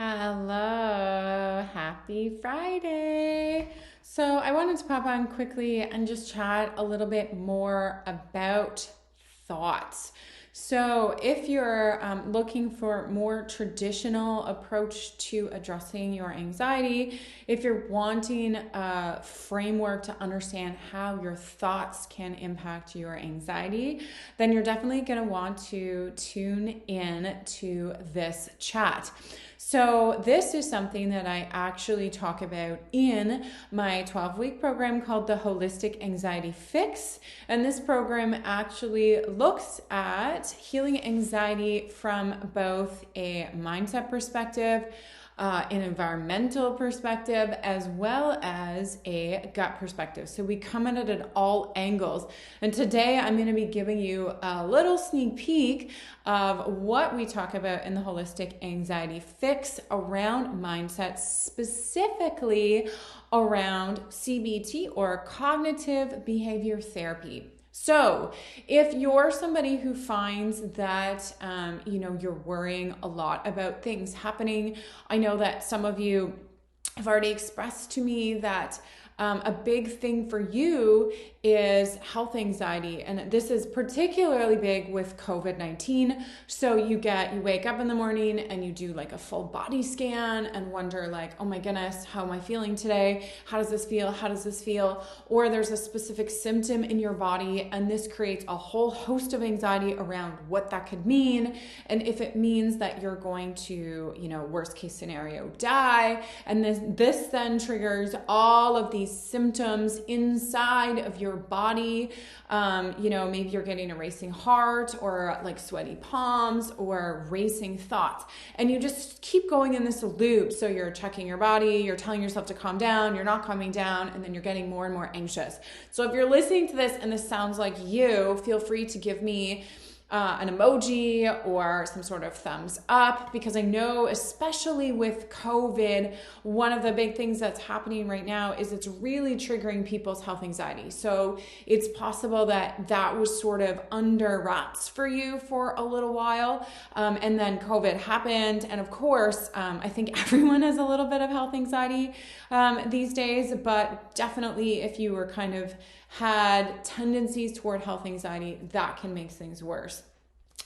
Hello, happy Friday. So, I wanted to pop on quickly and just chat a little bit more about thoughts. So, if you're looking for more traditional approach to addressing your anxiety, if you're wanting a framework to understand how your thoughts can impact your anxiety, then you're definitely going to want to tune in to this chat. So, this is something that I actually talk about in my 12-week program called the Holistic Anxiety Fix. And this program actually looks at healing anxiety from both a mindset perspective, an environmental perspective, as well as a gut perspective. So we come at it at all angles. And today I'm going to be giving you a little sneak peek of what we talk about in the Holistic Anxiety Fix around mindset, specifically around CBT or cognitive behavior therapy. So if you're somebody who finds that, you're worrying a lot about things happening, I know that some of you have already expressed to me that a big thing for you is health anxiety. And this is particularly big with COVID-19. So you wake up in the morning and you do like a full body scan and wonder like, oh my goodness, how am I feeling today? How does this feel? How does this feel? Or there's a specific symptom in your body and this creates a whole host of anxiety around what that could mean. And if it means that you're going to, worst case scenario, die. And this then triggers all of these symptoms inside of your body. Maybe you're getting a racing heart or like sweaty palms or racing thoughts. And you just keep going in this loop. So you're checking your body, you're telling yourself to calm down, you're not calming down, and then you're getting more and more anxious. So if you're listening to this and this sounds like you, feel free to give me an emoji or some sort of thumbs up, because I know, especially with COVID, one of the big things that's happening right now is it's really triggering people's health anxiety. So it's possible that was sort of under wraps for you for a little while. And then COVID happened. And of course, I think everyone has a little bit of health anxiety these days, but definitely if you were kind of had tendencies toward health anxiety, that can make things worse.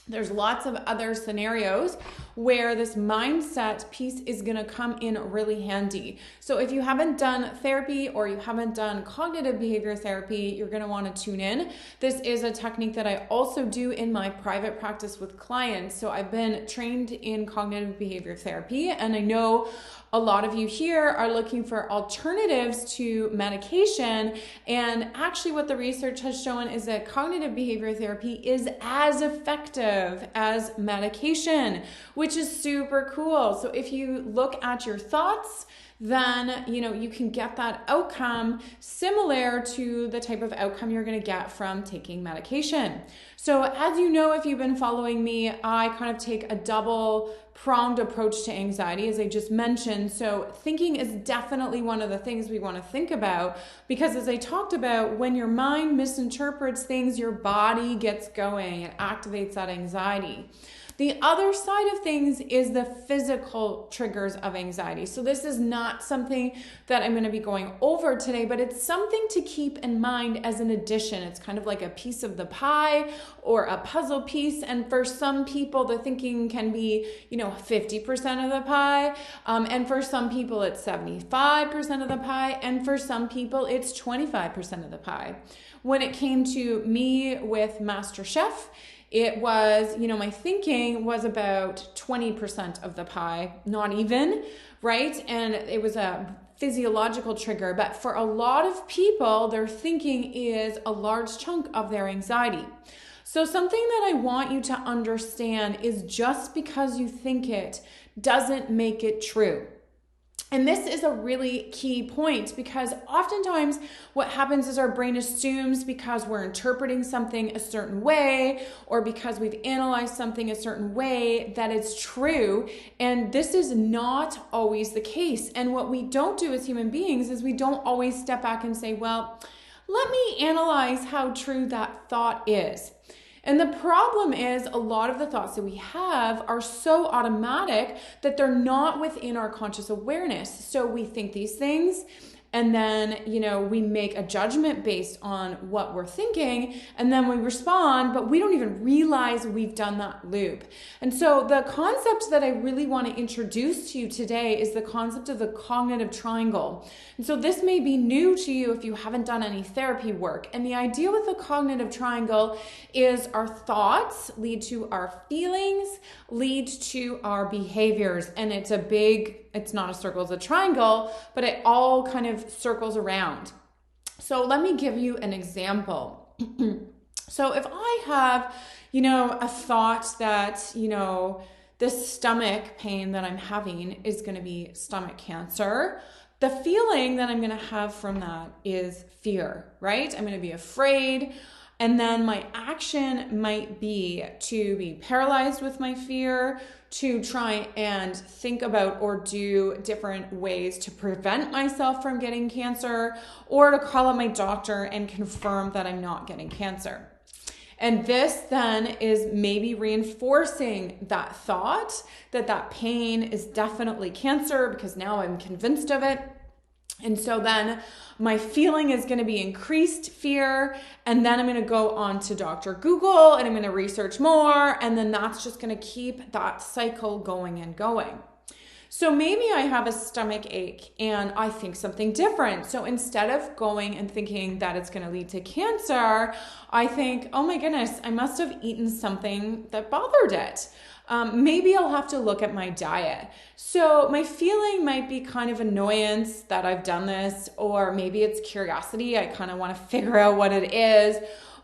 There's lots of other scenarios where this mindset piece is going to come in really handy. So if you haven't done therapy or you haven't done cognitive behavior therapy, you're going to want to tune in. This is a technique that I also do in my private practice with clients. So I've been trained in cognitive behavior therapy, and I know a lot of you here are looking for alternatives to medication. And actually what the research has shown is that cognitive behavior therapy is as effective as medication, which is super cool. So if you look at your thoughts, then you can get that outcome similar to the type of outcome you're going to get from taking medication. So as you know, if you've been following me, I kind of take a double-pronged approach to anxiety, as I just mentioned. So thinking is definitely one of the things we want to think about, because as I talked about, when your mind misinterprets things, your body gets going. It activates that anxiety. The other side of things is the physical triggers of anxiety. So this is not something that I'm going to be going over today, but it's something to keep in mind as an addition. It's kind of like a piece of the pie or a puzzle piece. And for some people, the thinking can be, 50% of the pie. And for some people, it's 75% of the pie. And for some people, it's 25% of the pie. When it came to me with MasterChef, it was, my thinking was about 20% of the pie, not even, right? And it was a physiological trigger. But for a lot of people, their thinking is a large chunk of their anxiety. So something that I want you to understand is just because you think it doesn't make it true. And this is a really key point, because oftentimes what happens is our brain assumes, because we're interpreting something a certain way or because we've analyzed something a certain way, that it's true. And this is not always the case. And what we don't do as human beings is we don't always step back and say, well, let me analyze how true that thought is. And the problem is a lot of the thoughts that we have are so automatic that they're not within our conscious awareness. So we think these things, and then, we make a judgment based on what we're thinking, and then we respond, but we don't even realize we've done that loop. And so the concept that I really want to introduce to you today is the concept of the cognitive triangle. And so this may be new to you if you haven't done any therapy work. And the idea with the cognitive triangle is our thoughts lead to our feelings, lead to our behaviors. And it's not a circle, it's a triangle, but it all kind of circles around. So let me give you an example. So if I have, a thought that, this stomach pain that I'm having is going to be stomach cancer, the feeling that I'm going to have from that is fear, right? I'm going to be afraid. And then my action might be to be paralyzed with my fear, to try and think about or do different ways to prevent myself from getting cancer, or to call up my doctor and confirm that I'm not getting cancer. And this then is maybe reinforcing that thought that pain is definitely cancer, because now I'm convinced of it. And so then my feeling is going to be increased fear, and then I'm going to go on to Dr. Google and I'm going to research more, and then that's just going to keep that cycle going and going. So maybe I have a stomach ache and I think something different. So instead of going and thinking that it's going to lead to cancer, I think, oh my goodness, I must have eaten something that bothered it. Maybe I'll have to look at my diet. So my feeling might be kind of annoyance that I've done this, or maybe it's curiosity. I kind of want to figure out what it is.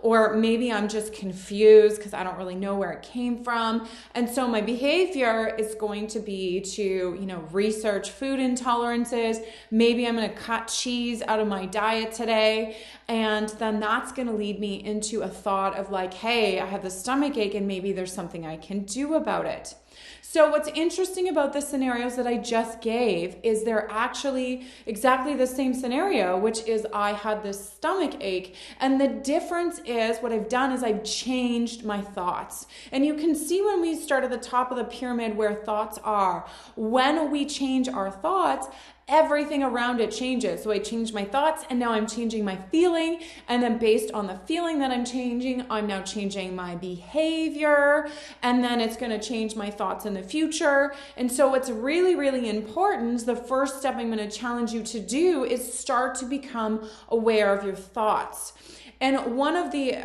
Or maybe I'm just confused because I don't really know where it came from. And so my behavior is going to be to, research food intolerances. Maybe I'm going to cut cheese out of my diet today. And then that's going to lead me into a thought of like, hey, I have the stomach ache and maybe there's something I can do about it. So what's interesting about the scenarios that I just gave is they're actually exactly the same scenario, which is I had this stomach ache. And the difference is what I've done is I've changed my thoughts. And you can see when we start at the top of the pyramid where thoughts are. When we change our thoughts, everything around it changes. So I changed my thoughts and now I'm changing my feeling. And then based on the feeling that I'm changing, I'm now changing my behavior. And then it's going to change my thoughts in the future. And so what's really, really important, the first step I'm going to challenge you to do is start to become aware of your thoughts. And one of the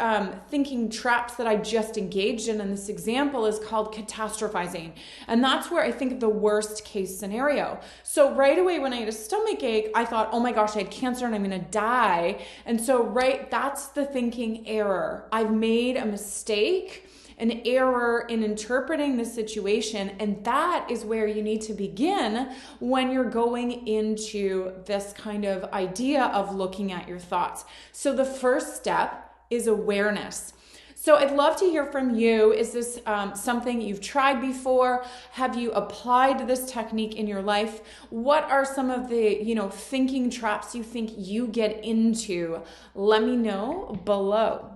thinking traps that I just engaged in this example is called catastrophizing. And that's where I think of the worst case scenario. So right away when I had a stomach ache, I thought, oh my gosh, I had cancer and I'm going to die. And so that's the thinking error. I've made a mistake, an error in interpreting the situation, and that is where you need to begin when you're going into this kind of idea of looking at your thoughts. So the first step is awareness. So I'd love to hear from you. Is this something you've tried before? Have you applied this technique in your life? What are some of the, thinking traps you think you get into? Let me know below.